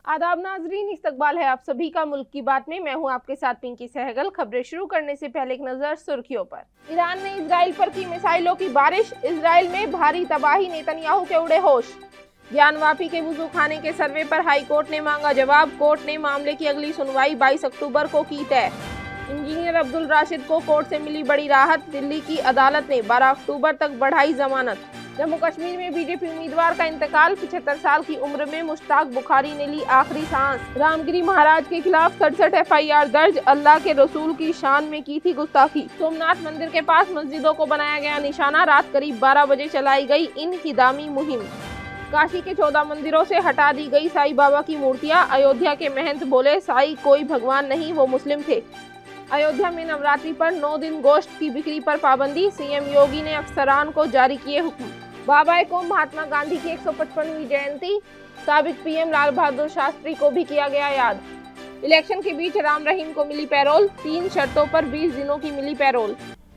आदाब नाजरीन, इस्तकबाल है आप सभी का मुल्क की बात में। मैं हूं आपके साथ पिंकी सहगल। खबरें शुरू करने से पहले एक नजर सुर्खियों पर। ईरान ने इजराइल पर की मिसाइलों की बारिश, इजराइल में भारी तबाही, नेतन्याहू के उड़े होश। ज्ञानवापी के वुजू खाने के सर्वे पर हाई कोर्ट ने मांगा जवाब, कोर्ट ने मामले की अगली सुनवाई 22 अक्टूबर को की तय। इंजीनियर अब्दुल राशिद को कोर्ट से मिली बड़ी राहत, दिल्ली की अदालत ने 12 अक्टूबर तक बढ़ाई जमानत। जम्मू कश्मीर में बीजेपी उम्मीदवार का इंतकाल, 75 साल की उम्र में मुश्ताक बुखारी ने ली आखिरी सांस। रामगिरी महाराज के खिलाफ 67 FIR दर्ज, अल्लाह के रसूल की शान में की थी गुस्ताखी। सोमनाथ मंदिर के पास मस्जिदों को बनाया गया निशाना, रात करीब 12 बजे चलाई गई इनहिदामी मुहिम। काशी के 14 मंदिरों से हटा दी गई साईं बाबा की मूर्तियां, अयोध्या के महंत बोले साईं कोई भगवान नहीं, वो मुस्लिम थे। अयोध्या में नवरात्रि पर 9 दिन गोश्त की बिक्री पर पाबंदी, सीएम योगी ने अफसरान को जारी किए हुक्म। बाबा को महात्मा गांधी की 155वीं जयंती, साबिक पीएम लाल बहादुर शास्त्री को भी किया गया याद। इलेक्शन के बीच राम रहीम को मिली पैरोल, 3 शर्तों पर 20 दिनों की मिली पैरोल।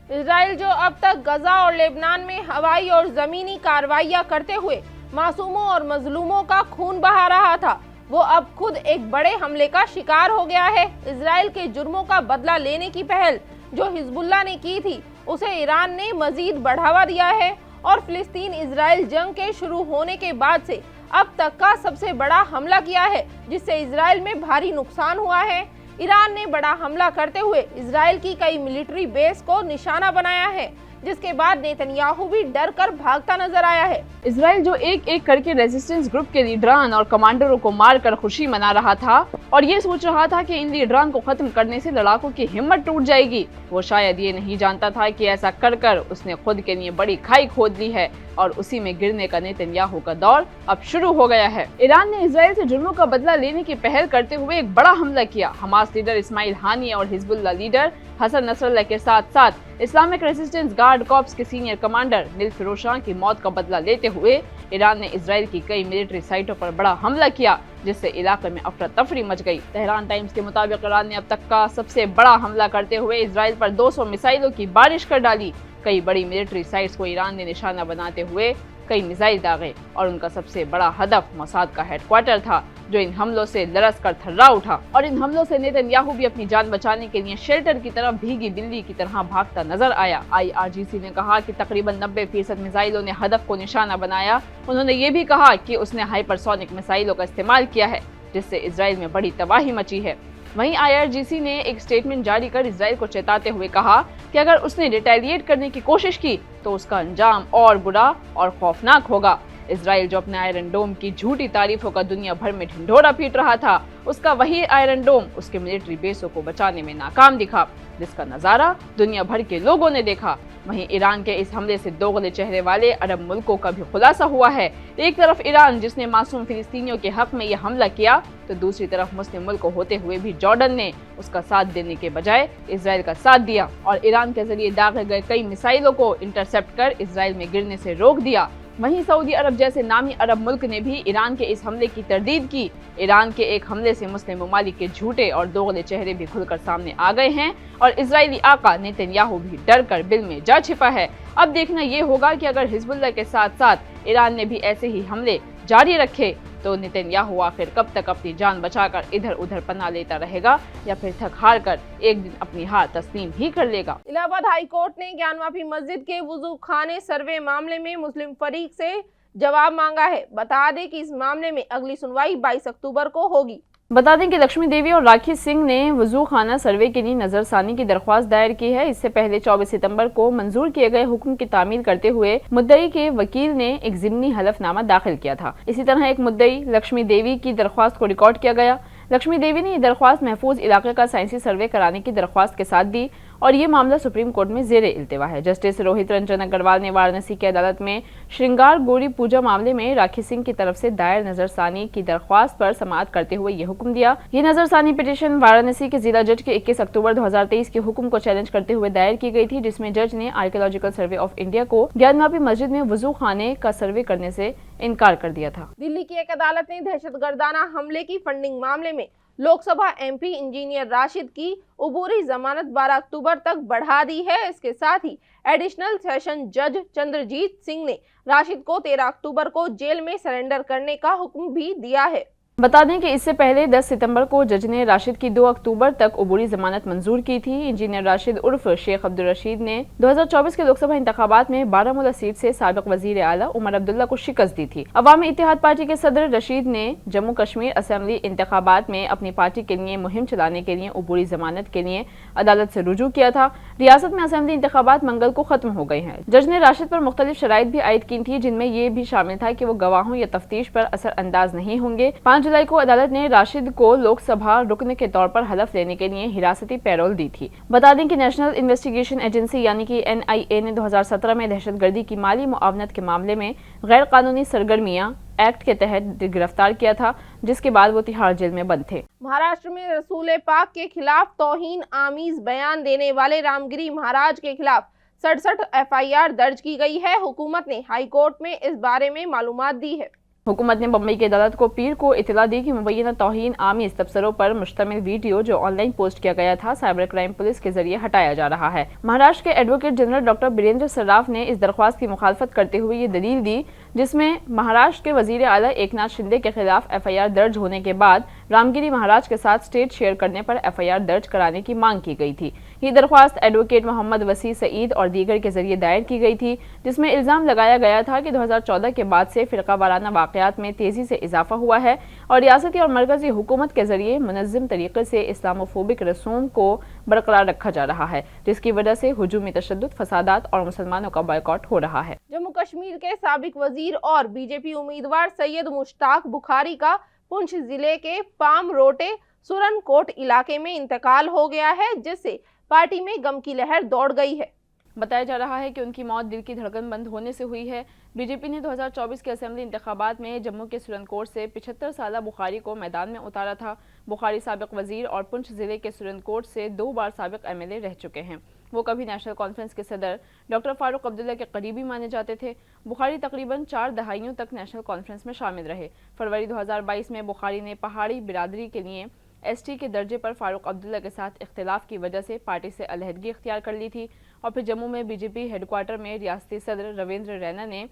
इजराइल जो अब तक गजा और लेबनान में हवाई और जमीनी कार्रवाइयां करते हुए मासूमों और मजलूमों का खून बहा रहा था, वो अब खुद एक बड़े हमले का शिकार हो गया है। इजराइल के जुर्मों का बदला लेने की पहल जो हिजबुल्लाह ने की थी, उसे ईरान ने मजीद बढ़ावा दिया है और फिलिस्तीन इजराइल जंग के शुरू होने के बाद से अब तक का सबसे बड़ा हमला किया है, जिससे इजराइल में भारी नुकसान हुआ है। ईरान ने बड़ा हमला करते हुए इजराइल की कई मिलिट्री बेस को निशाना बनाया है, जिसके बाद नेतन्याहू भी डर कर भागता नजर आया है। इजराइल जो एक एक करके रेजिस्टेंस ग्रुप के लीडरान और कमांडरों को मारकर खुशी मना रहा था और ये सोच रहा था कि इन लीडरान को खत्म करने से लड़ाकों की हिम्मत टूट जाएगी, वो शायद ये नहीं जानता था कि ऐसा कर कर उसने खुद के लिए बड़ी खाई खोद ली है और उसी में गिरने का नेतन्याहू का दौर अब शुरू हो गया है। ईरान ने इजराइल से जुर्मों का बदला लेने की पहल करते हुए एक बड़ा हमला किया। हमास लीडर इस्माइल हानिया और हिजबुल्लाह लीडर हसन नसरल्लाह के साथ साथ इस्लामिक रेजिस्टेंस गार्ड कॉर्प्स के सीनियर कमांडर निल फिरोशान की मौत का बदला लेते हुए ईरान ने इजराइल की कई मिलिट्री साइटों पर बड़ा हमला किया, जिससे इलाके में अफरा तफरी मच गई। तेहरान टाइम्स के मुताबिक ईरान ने अब तक का सबसे बड़ा हमला करते हुए इजराइल पर 200 मिसाइलों की बारिश कर डाली। कई बड़ी मिलिट्री साइट्स को ईरान ने निशाना बनाते हुए कई मिसाइल दागे और उनका सबसे बड़ा हदफ मोसाद का हेडक्वार्टर था, जो इन हमलों से लरस कर थर्रा उठा। और इन हमलों से नेतन्याहू भी अपनी जान बचाने के लिए शेल्टर की तरफ भीगी बिल्ली की तरह भागता नजर आया। IRGC ने कहा कि तकरीबन 90% मिसाइलों ने हदफ को निशाना बनाया। उन्होंने ये भी कहा कि उसने हाइपरसोनिक मिसाइलों का इस्तेमाल किया है, जिससे इजराइल में बड़ी तबाही मची है। वहीं IRGC ने एक स्टेटमेंट जारी कर इजराइल को चेताते हुए कहा कि अगर उसने रिटेलिएट करने की कोशिश की तो उसका अंजाम और बुरा और खौफनाक होगा। इजराइल जो अपने आयरन डोम की झूठी तारीफों का दुनिया भर में ढिंढोरा पीट रहा था, उसका वही आयरन डोम उसके मिलिट्री बेसों को बचाने में नाकाम दिखा, जिसका नजारा दुनिया भर के लोगों ने देखा। वहीं ईरान के इस हमले से दोगले चेहरे वाले अरब मुल्कों का भी खुलासा हुआ है। एक तरफ ईरान जिसने मासूम फिलिस्तीनियों के हक में यह हमला किया, तो दूसरी तरफ मुस्लिम मुल्क होते हुए भी जॉर्डन ने उसका साथ देने के बजाय इजराइल का साथ दिया और ईरान के जरिए दागे गए कई मिसाइलों को इंटरसेप्ट कर इजराइल में गिरने से रोक दिया। वहीं सऊदी अरब जैसे नामी अरब मुल्क ने भी ईरान के इस हमले की तरदीद की। ईरान के एक हमले से मुस्लिम ममालिक के झूठे और दोगले चेहरे भी खुलकर सामने आ गए हैं और इजरायली आका नेतन्याहू भी डर कर बिल में जा छिपा है। अब देखना ये होगा कि अगर हिजबुल्लाह के साथ साथ ईरान ने भी ऐसे ही हमले जारी रखे तो नेतन्याहू आखिर कब तक अपनी जान बचाकर इधर उधर पनाह लेता रहेगा या फिर थक हार कर एक दिन अपनी हार तस्लीम ही कर लेगा। इलाहाबाद हाई कोर्ट ने ज्ञानवापी मस्जिद के वुजू खाने सर्वे मामले में मुस्लिम फरीक से जवाब मांगा है। बता दें कि इस मामले में अगली सुनवाई 22 अक्टूबर को होगी। बता दें कि लक्ष्मी देवी और राखी सिंह ने वजू खाना सर्वे के लिए नजरसानी की दरख्वास्त दायर की है। इससे पहले 24 सितंबर को मंजूर किए गए हुक्म की तामील करते हुए मुद्दई के वकील ने एक जिमनी हलफनामा दाखिल किया था। इसी तरह एक मुद्दई लक्ष्मी देवी की दरख्वास्त को रिकॉर्ड किया गया। लक्ष्मी देवी ने ये दरख्वास्त महफूज इलाके का साइंसी सर्वे कराने की दरख्वास्त के साथ दी और ये मामला सुप्रीम कोर्ट में जेरे इल्तिवा है। जस्टिस रोहित रंजन अग्रवाल ने वाराणसी की अदालत में श्रृंगार गौरी पूजा मामले में राखी सिंह की तरफ से दायर नजरसानी की दरख्वास्त पर समाअत करते हुए ये हुक्म दिया। ये नजरसानी पिटीशन वाराणसी के जिला जज के 21 अक्टूबर 2023 के हुक्म को चैलेंज करते हुए दायर की गई थी, जिसमें जज ने आर्कियोलॉजिकल सर्वे ऑफ इंडिया को ज्ञानवापी मस्जिद में वजू खाने का सर्वे करने से इनकार कर दिया था। दिल्ली की एक अदालत ने दहशतगर्दाना हमले की फंडिंग मामले में लोकसभा MP इंजीनियर राशिद की उबूरी जमानत 12 अक्टूबर तक बढ़ा दी है। इसके साथ ही एडिशनल सेशन जज चंद्रजीत सिंह ने राशिद को 13 अक्टूबर को जेल में सरेंडर करने का हुक्म भी दिया है। बता दें कि इससे पहले 10 सितंबर को जज ने राशिद की 2 अक्टूबर तक अबूरी जमानत मंजूर की थी। इंजीनियर राशिद उर्फ शेख अब्दुल रशीद ने 2024 के लोकसभा इंतखाबात में बारामूला सीट से साबिक वजीर आला उमर अब्दुल्ला को शिकस्त दी थी। अवामी इत्तेहाद पार्टी के सदर रशीद ने जम्मू कश्मीर असेंबली इंतखाबात में अपनी पार्टी के लिए मुहिम चलाने के लिए अबूरी जमानत के लिए अदालत से रुजू किया था। रियासत में असेंबली इंतखाबात मंगल को खत्म हो गए हैं। जज ने राशिद पर मुख्तलिफ शराइत भी आयद की थी, जिनमें ये भी शामिल था कि वो गवाहों या तफ्तीश पर असर अंदाज नहीं होंगे। 5 जुलाई को अदालत ने राशिद को लोकसभा रुकन के तौर पर हलफ लेने के लिए हिरासती पैरोल दी थी। बता दें कि नेशनल इन्वेस्टिगेशन एजेंसी यानी कि NIA ने 2017 में दहशतगर्दी की माली मुआवनत के मामले में गैर कानूनी सरगर्मियां एक्ट के तहत गिरफ्तार किया था, जिसके बाद वो तिहाड़ जेल में बंद थे। महाराष्ट्र में रसूल पाक के खिलाफ तौहीन आमीज बयान देने वाले रामगिरी महाराज के खिलाफ 67 FIR दर्ज की गई है। हुकूमत ने हाई कोर्ट में इस बारे में मालूमात दी है। हुकूमत ने बम्बई की अदालत को पीर को इतला दी कि मुबैना तौहीन आमीज तबसरों पर मुश्तमिल वीडियो जो ऑनलाइन पोस्ट किया गया था साइबर क्राइम पुलिस के जरिए हटाया जा रहा है। महाराष्ट्र के advocate general doctor Birendra Saraf ने इस दरख्वास्त की मुखालफत करते हुए ये दलील दी, जिसमें महाराष्ट्र के वजीर आला एकनाथ शिंदे के खिलाफ FIR दर्ज होने के बाद रामगिरी महाराज के साथ स्टेज शेयर करने पर FIR दर्ज कराने की मांग की गई थी। ये दरख्वास्त एडवोकेट मोहम्मद वसी सईद और दीगर के जरिए दायर की गई थी, जिसमें इल्जाम लगाया गया था कि 2014 के बाद से फिरका वाराना वाकयात में तेजी से इजाफा हुआ है और रियासती और मरकजी हुकूमत के जरिए मुनज़्ज़म तरीके से इस्लामोफोबिक रसूम को बरकरार रखा जा रहा है, जिसकी वजह से हुजूमी तशद्दुद, फसादात और मुसलमानों का बॉयकॉट हो रहा है। जम्मू कश्मीर के साबिक वजीर और बीजेपी उम्मीदवार सैयद मुश्ताक बुखारी का पुंछ जिले के पाम रोटे सुरनकोट इलाके में इंतकाल हो गया है, जिससे पार्टी में गम की लहर दौड़ गई है। बताया जा रहा है कि उनकी मौत दिल की धड़कन बंद होने से हुई है। बीजेपी ने 2024 के असेंबली इंतखाबात में जम्मू के सुरनकोट से 75 साला बुखारी को मैदान में उतारा था। बुखारी साबिक वजीर और पुंछ जिले के सुरनकोट से 2 बार साबिक MLA रह चुके हैं। वो कभी नेशनल कॉन्फ्रेंस के सदर डॉक्टर फारूक अब्दुल्ला के करीबी माने जाते थे। बुखारी तकरीबन 4 दहाइयों तक नेशनल कॉन्फ्रेंस में शामिल रहे। फरवरी 2022 में बुखारी ने पहाड़ी बिरादरी के लिए ST के दर्जे पर फारूक अब्दुल्ला के साथ इख्तिलाफ की वजह से पार्टी से अलहदगी इख्तियार कर ली थी और फिर जम्मू में बीजेपी हेडक्वार्टर में रियासती सदर रविंद्र रैना ने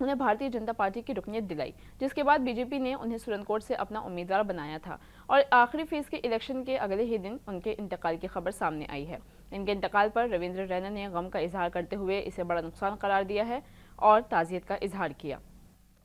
उन्हें भारतीय जनता पार्टी की रुकनीत दिलाई, जिसके बाद बीजेपी ने उन्हें सुरनकोट से अपना उम्मीदवार बनाया था और आखिरी फेज के इलेक्शन के अगले ही दिन उनके इंतकाल की खबर सामने आई है। इनके इंतकाल पर रविंद्र रैना ने गम का इजहार करते हुए इसे बड़ा नुकसान करार दिया है और ताज़ियत का इजहार किया।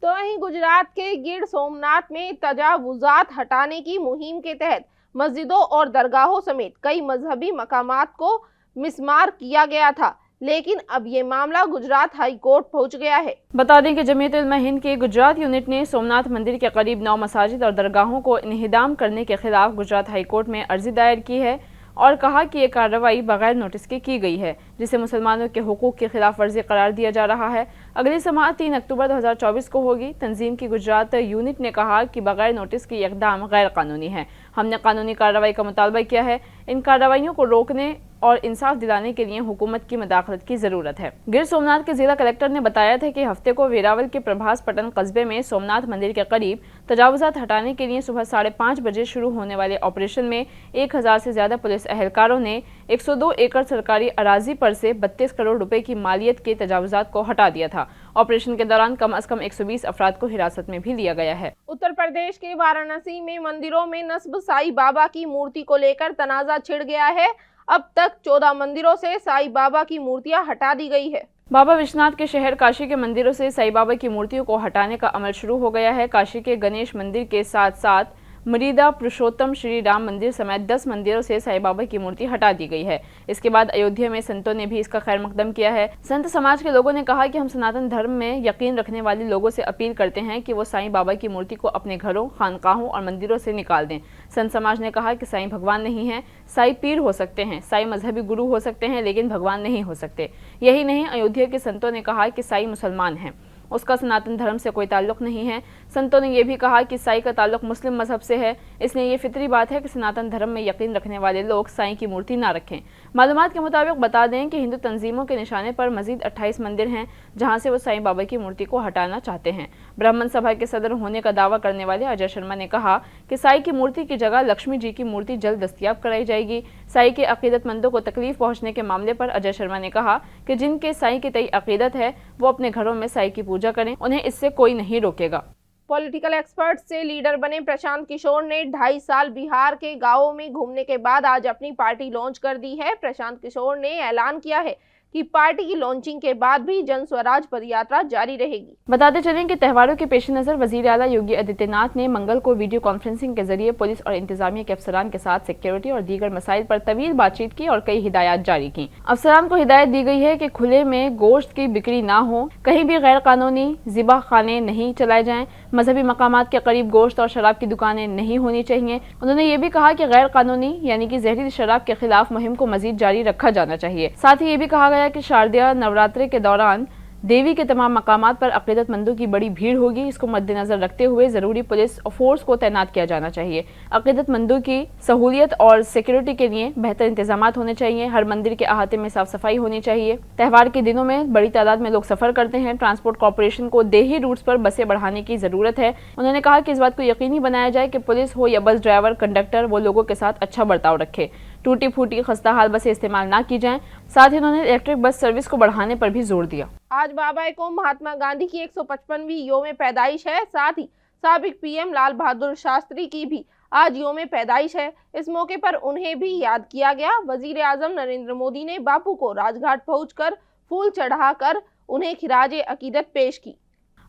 तो वहीं गुजरात के गिर सोमनाथ में तजावुजात हटाने की मुहिम के तहत मस्जिदों और दरगाहों समेत कई मजहबी मकामात को मिसमार किया गया था, लेकिन अब ये मामला गुजरात हाई कोर्ट पहुंच गया है। बता दें कि जमीयत उलमा हिंद के गुजरात यूनिट ने सोमनाथ मंदिर के करीब 9 मसाजिद और दरगाहों को इन्हिदाम करने के खिलाफ गुजरात हाई कोर्ट में अर्जी दायर की है और कहा कि ये कार्रवाई बगैर नोटिस के की गई है, जिसे मुसलमानों के हुकूक की खिलाफ वर्जी करार दिया जा रहा है। अगली समाअत 3 अक्टूबर 2024 को होगी। तंजीम की गुजरात यूनिट ने कहा कि बगैर नोटिस की इक़दाम गैर कानूनी है। हमने कानूनी कार्रवाई का मुतालबा किया है। इन कार्रवाइयों को रोकने और इंसाफ दिलाने के लिए हुकूमत की मदाखलत की जरूरत है। गिर सोमनाथ के जिला कलेक्टर ने बताया था कि हफ्ते को वेरावल के प्रभास पटन कस्बे में सोमनाथ मंदिर के करीब तजावुजात हटाने के लिए सुबह 5:30 बजे शुरू होने वाले ऑपरेशन में 1000 से ज्यादा पुलिस एहलकारों ने 102 एकड़ सरकारी अराजी पर से 32 करोड़ रुपए की मालियत के तजावुजात को हटा दिया था। ऑपरेशन के दौरान कम से कम 120 अफराद को हिरासत में भी लिया गया है। उत्तर प्रदेश के वाराणसी में मंदिरों में नस्ब साईं बाबा की मूर्ति को लेकर तनाजा छिड़ गया है। अब तक 14 मंदिरों से साईं बाबा की मूर्तियां हटा दी गई है। बाबा विश्वनाथ के शहर काशी के मंदिरों से साईं बाबा की मूर्तियों को हटाने का अमल शुरू हो गया है। काशी के गणेश मंदिर के साथ साथ मरीदा पुरुषोत्तम श्री राम मंदिर समेत 10 मंदिरों से साईं बाबा की मूर्ति हटा दी गई है। इसके बाद अयोध्या में संतों ने भी इसका खैर मकदम किया है। संत समाज के लोगों ने कहा कि हम सनातन धर्म में यकीन रखने वाले लोगों से अपील करते हैं कि वो साईं बाबा की मूर्ति को अपने घरों, खानकाहों और मंदिरों से निकाल दें। संत समाज ने कहा कि साईं भगवान नहीं है, साईं पीर हो सकते हैं, साईं मजहबी गुरु हो सकते हैं, लेकिन भगवान नहीं हो सकते। यही नहीं, अयोध्या के संतों ने कहा कि साईं मुसलमान हैं, उसका सनातन धर्म से कोई ताल्लुक नहीं है। संतों ने यह भी कहा कि साईं का ताल्लुक मुस्लिम मजहब से है, इसलिए ये फितरी बात है कि सनातन धर्म में यकीन रखने वाले लोग साईं की मूर्ति ना रखें। मालूमात के मुताबिक बता दें कि हिंदू तंजीमों के निशाने पर मजीद 28 मंदिर हैं, जहां से वो साईं बाबा की मूर्ति को हटाना चाहते हैं। ब्राह्मण सभा के सदर होने का दावा करने वाले अजय शर्मा ने कहा कि साईं की मूर्ति की जगह लक्ष्मी जी की मूर्ति जल्द दस्तयाब कराई जाएगी। साईं के अकीदतमंदों को तकलीफ पहुंचने के मामले पर अजय शर्मा ने कहा कि जिनके साईं की तई अकीदत है वो अपने घरों में साईं की पूजा करें, उन्हें इससे कोई नहीं रोकेगा। पॉलिटिकल एक्सपर्ट से लीडर बने प्रशांत किशोर ने 2.5 साल बिहार के गांवों में घूमने के बाद आज अपनी पार्टी लॉन्च कर दी है। प्रशांत किशोर ने ऐलान किया है कि पार्टी की लॉन्चिंग के बाद भी जन स्वराज पदयात्रा जारी रहेगी। बताते चलें कि त्योहारों के पेश नजर वजीर आला योगी आदित्यनाथ ने मंगल को वीडियो कॉन्फ्रेंसिंग के जरिए पुलिस और इंतजामिया के अफसरान के साथ सिक्योरिटी और दीगर मसाइल पर तवील बातचीत की और कई हिदायत जारी की। अफसरान को हिदायत दी गई है कि खुले में गोश्त की बिक्री ना हो, कहीं भी गैर कानूनी ज़िबा खाने नहीं चलाए जाएं, मजहबी मकामात के करीब गोश्त और शराब की दुकानें नहीं होनी चाहिए। उन्होंने ये भी कहा कि गैर कानूनी यानी कि जहरीली शराब के खिलाफ मुहिम को मजीद जारी रखा जाना चाहिए। साथ ही ये भी कहा गया कि शारदिया नवरात्रि के दौरान देवी के तमाम मकामात पर अकीदतमंदों की बड़ी भीड़ होगी। इसको मद्देनजर रखते हुए जरूरी पुलिस फोर्स को तैनात किया जाना चाहिए। अकीदतमंदों की सहूलियत और सिक्योरिटी के लिए बेहतर इंतजाम होने चाहिए। हर मंदिर के अहाते में साफ सफाई होनी चाहिए। त्यौहार के दिनों में बड़ी तादाद में लोग सफर करते हैं। ट्रांसपोर्ट कॉर्पोरेशन को देही रूट्स पर बसें बढ़ाने की जरूरत है। उन्होंने कहा कि इस बात को यकीनी बनाया जाए कि पुलिस हो या बस ड्राइवर, कंडक्टर वो लोगों के साथ अच्छा बर्ताव रखे। टूटी फूटी खस्ता हाल बसें इस्तेमाल ना की जाएं। साथ ही उन्होंने इलेक्ट्रिक बस सर्विस को बढ़ाने पर भी जोर दिया। आज बाबा को महात्मा गांधी की 155वीं योम पैदाइश है। साथ ही साबिक पीएम लाल बहादुर शास्त्री की भी आज योम पैदाइश है। इस मौके पर उन्हें भी याद किया गया। वजीर आजम नरेंद्र मोदी ने बापू को राजघाट पहुंचकर फूल चढ़ाकर उन्हें खिराजे अकीदत पेश की।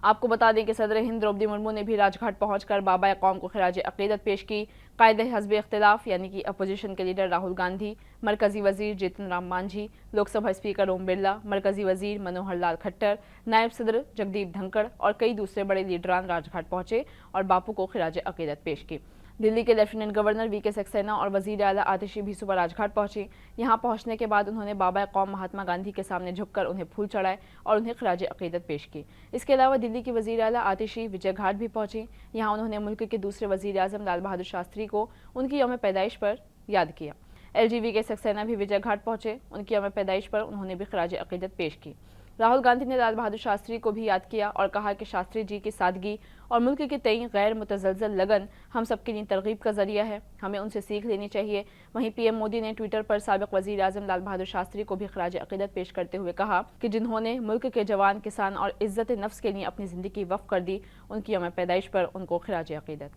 आपको बता दें कि सदर हिंद द्रौपदी मुर्मू ने भी राजघाट पहुंचकर बाबा कौम को खिराज अकीदत पेश की। कायदे हज़्ब इख्तिलाफ यानी कि अपोजिशन के लीडर राहुल गांधी, मरकजी वजीर जीतन राम मांझी, लोकसभा स्पीकर ओम बिरला, मरकजी वजीर मनोहर लाल खट्टर, नायब सदर जगदीप धनखड़ और कई दूसरे बड़े लीडरान राजघाट पहुंचे और बापू को खिराज अकीदत पेश की। दिल्ली के लेफ्टिनेंट गवर्नर वीके सक्सेना और वजीर आला आतिशी भी सुबह राजघाट पहुंचे। यहां पहुंचने के बाद उन्होंने बाबा कौम महात्मा गांधी के सामने झुककर उन्हें फूल चढ़ाए और उन्हें खिराज अकीदत पेश की। इसके अलावा दिल्ली की वजीर आला आतिशी विजय घाट भी पहुंची। यहां उन्होंने मुल्क के दूसरे वजीर आजम लाल बहादुर शास्त्री को उनकी यौम पैदाइश पर याद किया। LGV के सक्सेना भी विजय घाट पहुंचे। उनकी यौम पैदाइश पर उन्होंने भी खिराज अकीदत पेश की। राहुल गांधी ने लाल बहादुर शास्त्री को भी याद किया और कहा कि शास्त्री जी की सादगी और मुल्क के तई गैर मुतज़लज़ल लगन हम सबके लिए तरगीब का जरिया है। हमें उनसे सीख लेनी चाहिए। वहीं पीएम मोदी ने ट्विटर पर साबिक वज़ीर आज़म लाल बहादुर शास्त्री को भी खिराज अकीदत पेश करते हुए कहा कि जिन्होंने मुल्क के जवान, किसान और इज्जत नफ्स के लिए अपनी ज़िंदगी वक्फ कर दी, उनकी यौम पैदाइश पर उनको खिराज अकीदत।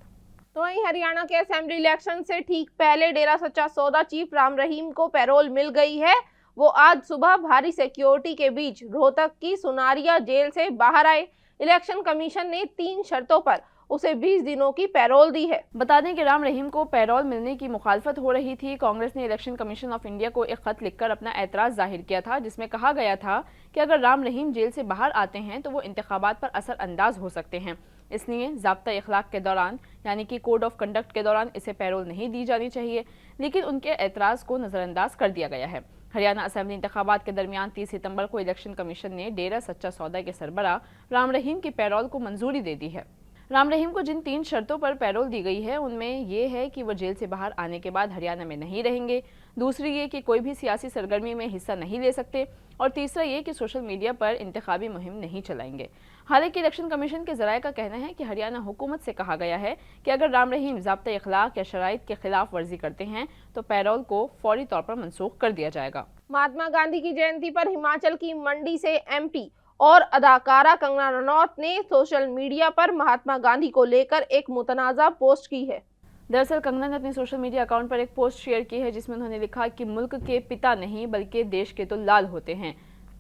तो वहीं हरियाणा के असेंबली इलेक्शन से ठीक पहले डेरा सच्चा सौदा चीफ राम रहीम को पैरोल मिल गई है। वो आज सुबह भारी सिक्योरिटी के बीच रोहतक की सुनारिया जेल से बाहर आए। इलेक्शन कमीशन ने 3 शर्तों पर उसे 20 दिनों की पैरोल दी है। बता दें कि राम रहीम को पैरोल मिलने की मुखालफत हो रही थी। कांग्रेस ने इलेक्शन कमीशन ऑफ इंडिया को एक खत लिखकर अपना एतराज जाहिर किया था, जिसमें कहा गया था कि अगर राम रहीम जेल से बाहर आते हैं तो वो इंतखाबात पर असर अंदाज हो सकते हैं। इसलिए ज़ाब्ता इखलाक के दौरान यानी कि कोड ऑफ कंडक्ट के दौरान इसे पैरोल नहीं दी जानी चाहिए, लेकिन उनके एतराज़ को नज़रअंदाज कर दिया गया है। हरियाणा असेंबली इंतखाबात के दरमियान 30 सितंबर को इलेक्शन कमीशन ने डेरा सच्चा सौदा के सरबराह राम रहीम की पैरोल को मंजूरी दे दी है। राम रहीम को जिन 3 शर्तों पर पैरोल दी गई है उनमें ये है कि वो जेल से बाहर आने के बाद हरियाणा में नहीं रहेंगे, दूसरी ये कि कोई भी सियासी सरगर्मी में हिस्सा नहीं ले सकते और तीसरा ये कि सोशल मीडिया पर इंतखाबी मुहिम नहीं चलाएंगे। हालांकि इलेक्शन कमीशन के जराये का कहना है कि हरियाणा हुकूमत से कहा गया है कि अगर राम रहीम ज़ाब्ता इखलाक या शराइत के खिलाफ वर्जी करते हैं तो पैरोल को फौरी तौर पर मनसूख कर दिया जाएगा। महात्मा गांधी की जयंती पर हिमाचल की मंडी से MP और अदाकारा कंगना रनौत ने सोशल मीडिया पर महात्मा गांधी को लेकर एक मुतनाज़ा पोस्ट की है। दरअसल कंगना ने अपने सोशल मीडिया अकाउंट पर एक पोस्ट शेयर की है जिसमें उन्होंने लिखा कि मुल्क के पिता नहीं बल्कि देश के तो लाल होते हैं,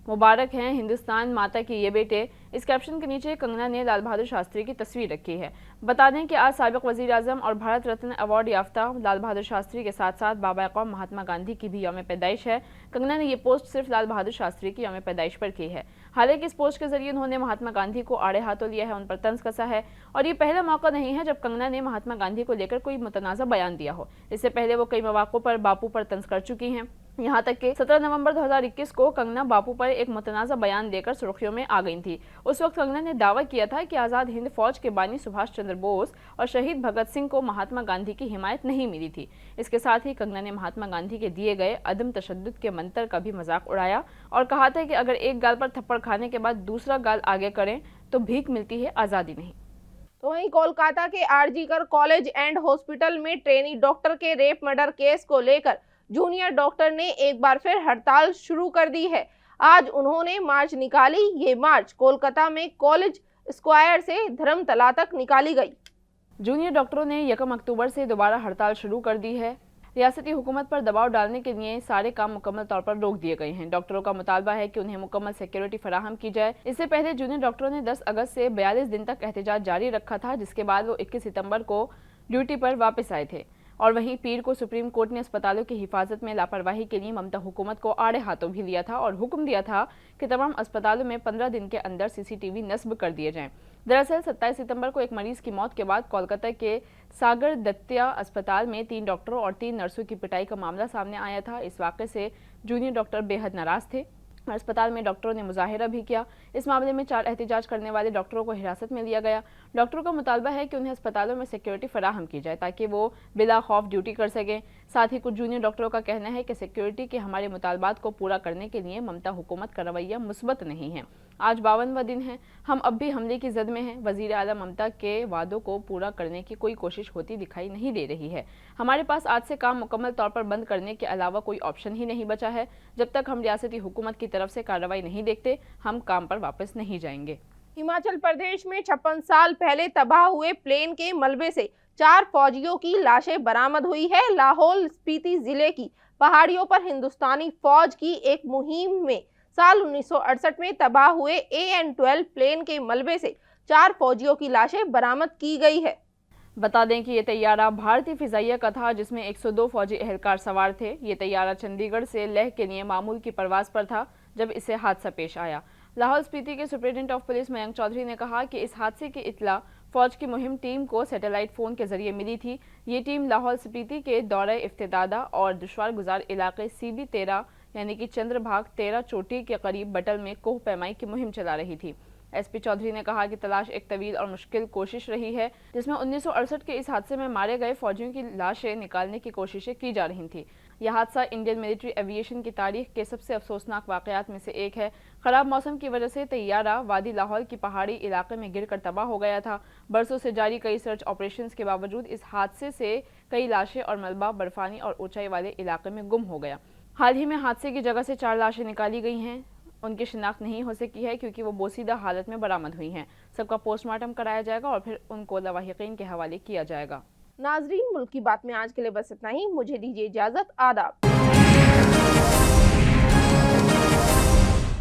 मुबारक हैं हिंदुस्तान माता के ये बेटे। इस कैप्शन के नीचे कंगना ने लाल बहादुर शास्त्री की तस्वीर रखी है। बता दें कि आज साबिक वजीर आजम और भारत रत्न अवार्ड याफ्ता लाल बहादुर शास्त्री के साथ साथ बाबा कौम महात्मा गांधी की भी यौम पैदाइश है। कंगना ने ये पोस्ट सिर्फ लाल बहादुर शास्त्री की यौम पैदाइश पर की है। हालांकि इस पोस्ट के जरिए उन्होंने महात्मा गांधी को आड़े हाथों लिया है, उन पर तंज कसा है और ये पहला मौका नहीं है जब कंगना ने महात्मा गांधी को लेकर कोई मुतनाज़ा बयान दिया हो। इससे पहले वो कई मौक़ों पर बापू पर तंज कर चुकी हैं। यहाँ तक कि 17 नवंबर 2021 को कंगना बापू पर एक मुतनाज़ा बयान देकर सुर्खियों में आ गई थी। उस वक्त कंगना ने दावा किया था कि आज़ाद हिंद फौज के बानी सुभाष चंद्र बोस और शहीद भगत सिंह को महात्मा गांधी की हिमायत नहीं मिली थी। इसके साथ ही कंगना ने महात्मा गांधी के दिए गए अदम तशद्दुद के मंत्र का भी मजाक उड़ाया और कहा था कि अगर एक गाल पर थप्पड़ खाने के बाद दूसरा गाल आगे करें तो भीख मिलती है, आज़ादी नहीं। तो वहीं कोलकाता के आरजीकर कॉलेज एंड हॉस्पिटल में ट्रेनी डॉक्टर के रेप मर्डर केस को लेकर जूनियर डॉक्टर ने एक बार फिर हड़ताल शुरू कर दी है। आज उन्होंने मार्च निकाली। ये मार्च कोलकाता में कॉलेज स्क्वायर से धर्मतला तक निकाली गई। जूनियर डॉक्टरों ने 1 अक्टूबर से दोबारा हड़ताल शुरू कर दी है। रियासती हुकूमत पर दबाव डालने के लिए सारे काम मुकम्मल तौर पर रोक दिए गए हैं। डॉक्टरों का मुतालबा है कि उन्हें मुकम्मल सिक्योरिटी फराहम की जाए। इससे पहले जूनियर डॉक्टरों ने 10 अगस्त से 42 दिन तक एहतजाज जारी रखा था, जिसके बाद वो 21 सितंबर को ड्यूटी पर वापस आए थे। और वहीं पीर को सुप्रीम कोर्ट ने अस्पतालों की हिफाजत में लापरवाही के लिए ममता हुकूमत को आड़े हाथों भी लिया था और हुक्म दिया था कि तमाम अस्पतालों में 15 दिन के अंदर सीसीटीवी नस्ब कर दिए जाएं। दरअसल 27 सितंबर को एक मरीज की मौत के बाद कोलकाता के सागर दत्तिया अस्पताल में 3 डॉक्टरों और 3 नर्सों की पिटाई का मामला सामने आया था। इस वाक़े से जूनियर डॉक्टर बेहद नाराज थे। अस्पताल में डॉक्टरों ने मुजाहिरा भी किया। इस मामले में 4 एहतजाज करने वाले डॉक्टरों को हिरासत में लिया गया। डॉक्टरों का मुतालबा है कि उन्हें अस्पतालों में सिक्योरिटी फराहम की जाए ताकि वो बिला खौफ ड्यूटी कर सकें। साथ ही कुछ जूनियर डॉक्टरों का कहना है कि सिक्योरिटी के हमारे मुतालबात को पूरा करने के लिए ममता हुकूमत का रवैया मुस्बत नहीं है। आज 52वां दिन है, हम अब भी हमले की जद में हैं। वजीर आला ममता के वादों को पूरा करने की कोई कोशिश होती दिखाई नहीं दे रही है। हमारे पास आज से काम मुकम्मल तौर पर बंद करने के अलावा कोई ऑप्शन ही नहीं बचा है। जब तक हम रियासती हुकूमत की तरफ से कार्रवाई नहीं देखते, हम काम पर वापस नहीं जाएंगे। हिमाचल प्रदेश में 56 साल पहले तबाह हुए प्लेन के मलबे से 4 फौजियों की लाशें बरामद हुई है। लाहौल स्पीति जिले की पहाड़ियों पर हिंदुस्तानी फौज की एक मुहिम में साल 1968 में तबाह हुए AN-12 प्लेन के मलबे से 4 फौजियों की लाशें बरामद की गई है। बता दें कि ये तैयारा भारतीय फिजाइया का था, जिसमें 102 फौजी एहलकार सवार थे। ये तैयारा चंडीगढ़ से लेह के लिए मामूल की परवाज पर था जब इसे हादसा पेश आया। लाहौल स्पीति के superintendent of police Mayank Chaudhary ने कहा कि इस हादसे की इत्तला फौज की मुहिम टीम को सैटेलाइट फोन के जरिए मिली थी। ये टीम लाहौल स्पीति के दौरे इफ्तिदादा और दुश्वार गुजार इलाके CB-13 यानी कि चंद्रभाग 13 चोटी के करीब बटल में कोह पैमाई की मुहिम चला रही थी। SP चौधरी ने कहा कि तलाश एक तवील और मुश्किल कोशिश रही है, जिसमें 1968 के इस हादसे में मारे गए फौजियों की लाशें निकालने की कोशिशें की जा रही थी। यह हादसा इंडियन मिलिट्री एविएशन की तारीख के सबसे अफसोसनाक वाकयात में से एक है। खराब मौसम की वजह से तैयारा वादी लाहौल की पहाड़ी इलाके में गिरकर तबाह हो गया था। बरसों से जारी कई सर्च ऑपरेशंस के बावजूद इस हादसे से कई लाशें और मलबा बर्फानी और ऊंचाई वाले इलाके में गुम हो गया। हाल ही में हादसे की जगह से 4 लाशें निकाली गई हैं। उनकी शिनाख्त नहीं हो सकी है क्योंकि वो बोसीदा हालत में बरामद हुई हैं। सबका पोस्टमार्टम कराया जाएगा और फिर उनको लवाहिकीन के हवाले किया जाएगा। नाजरीन, मुल्क की बात में आज के लिए बस इतना ही। मुझे दीजिए इजाजत। आदाब।